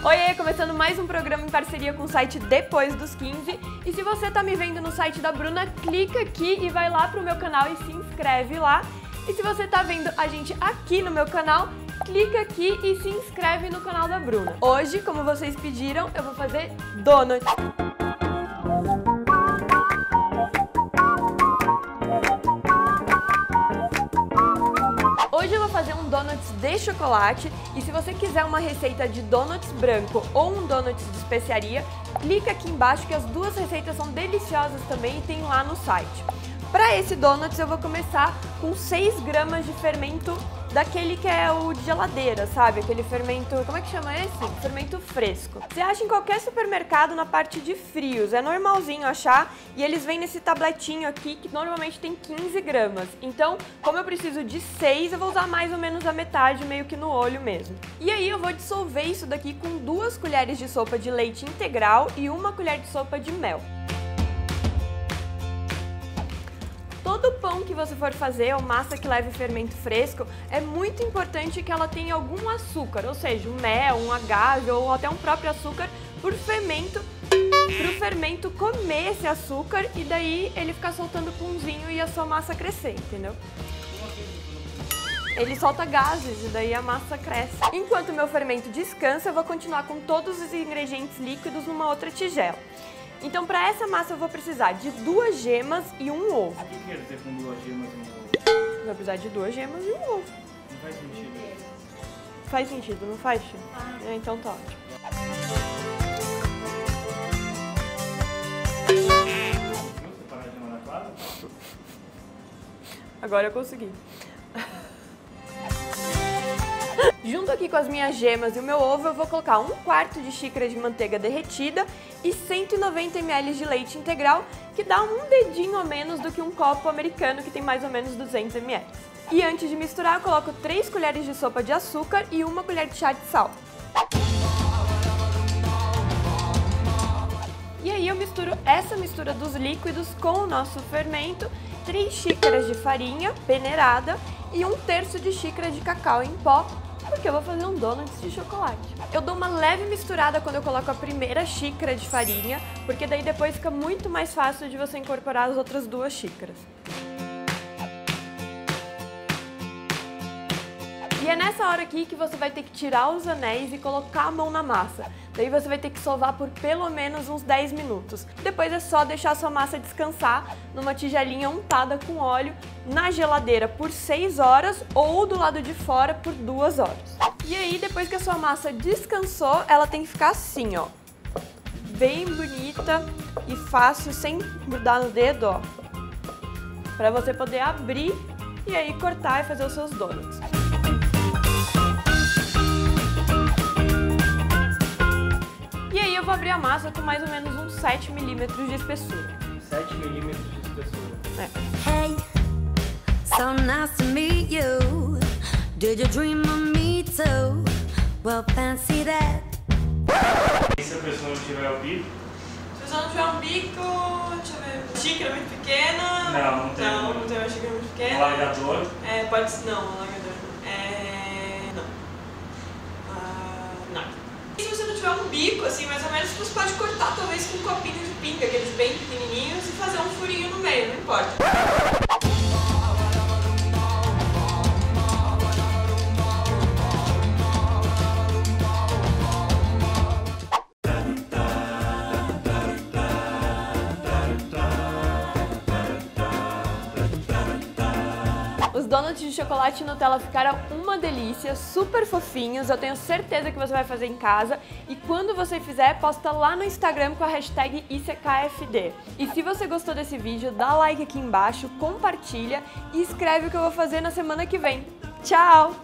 Oiê, começando mais um programa em parceria com o site Depois dos 15. E se você tá me vendo no site da Bruna, clica aqui e vai lá pro meu canal e se inscreve lá. E se você tá vendo a gente aqui no meu canal, clica aqui e se inscreve no canal da Bruna. Hoje, como vocês pediram, eu vou fazer donut. Hoje eu vou fazer um donuts de chocolate e se você quiser uma receita de donuts branco ou um donuts de especiaria, clica aqui embaixo que as duas receitas são deliciosas também e tem lá no site. Para esse donuts eu vou começar com 6 gramas de fermento daquele que é o de geladeira, sabe? Aquele fermento, como é que chama esse? Fermento fresco. Você acha em qualquer supermercado na parte de frios, é normalzinho achar e eles vêm nesse tabletinho aqui que normalmente tem 15 gramas. Então, como eu preciso de 6, eu vou usar mais ou menos a metade, meio que no olho mesmo. E aí eu vou dissolver isso daqui com 2 colheres de sopa de leite integral e 1 colher de sopa de mel. Todo pão que você for fazer ou massa que leve fermento fresco, é muito importante que ela tenha algum açúcar, ou seja, um mel, um agave ou até um próprio açúcar pro fermento comer esse açúcar e daí ele ficar soltando pãozinho e a sua massa crescer, entendeu? Ele solta gases e daí a massa cresce. Enquanto o meu fermento descansa, eu vou continuar com todos os ingredientes líquidos numa outra tigela. Então, para essa massa eu vou precisar de 2 gemas e 1 ovo. O que quer dizer com 2 gemas e 1 ovo? Vou precisar de 2 gemas e 1 ovo. Não faz sentido. Faz sentido, não faz, Chico? Então tá ótimo. Conseguiu separar a gema da clara? Agora eu consegui. Junto aqui com as minhas gemas e o meu ovo, eu vou colocar 1/4 de xícara de manteiga derretida e 190 ml de leite integral, que dá um dedinho a menos do que um copo americano, que tem mais ou menos 200 ml. E antes de misturar, eu coloco 3 colheres de sopa de açúcar e 1 colher de chá de sal. E aí eu misturo essa mistura dos líquidos com o nosso fermento, 3 xícaras de farinha peneirada e 1/3 de xícara de cacau em pó, porque eu vou fazer um donuts de chocolate. Eu dou uma leve misturada quando eu coloco a primeira xícara de farinha, porque daí depois fica muito mais fácil de você incorporar as outras 2 xícaras. E é nessa hora aqui que você vai ter que tirar os anéis e colocar a mão na massa. Daí você vai ter que sovar por pelo menos uns 10 minutos. Depois é só deixar a sua massa descansar numa tigelinha untada com óleo na geladeira por 6 horas ou do lado de fora por 2 horas. E aí, depois que a sua massa descansou, ela tem que ficar assim, ó. Bem bonita e fácil, sem grudar no dedo, ó. Pra você poder abrir e aí cortar e fazer os seus donuts. E aí eu vou abrir a massa com mais ou menos uns 7 milímetros de espessura. 7 milímetros de espessura. Hey, so nice to meet you. Did you dream of me too? Well, fancy that. E se a pessoa não tiver o bico? Se você não tiver um bico, deixa eu ver. Xícara muito pequena. Não tem. Não tem uma xícara muito pequena. Um largador? Pode ser. Não, um largador não. Não. Não. E se você não tiver um bico, assim, mais ou menos, você pode cortar talvez com um copinho de pinga, aqueles bem pequenininhos, e fazer um furinho no meio, não importa. Os donuts de chocolate e Nutella ficaram uma delícia, super fofinhos, eu tenho certeza que você vai fazer em casa e quando você fizer, posta lá no Instagram com a hashtag ICKFD. E se você gostou desse vídeo, dá like aqui embaixo, compartilha e escreve o que eu vou fazer na semana que vem. Tchau!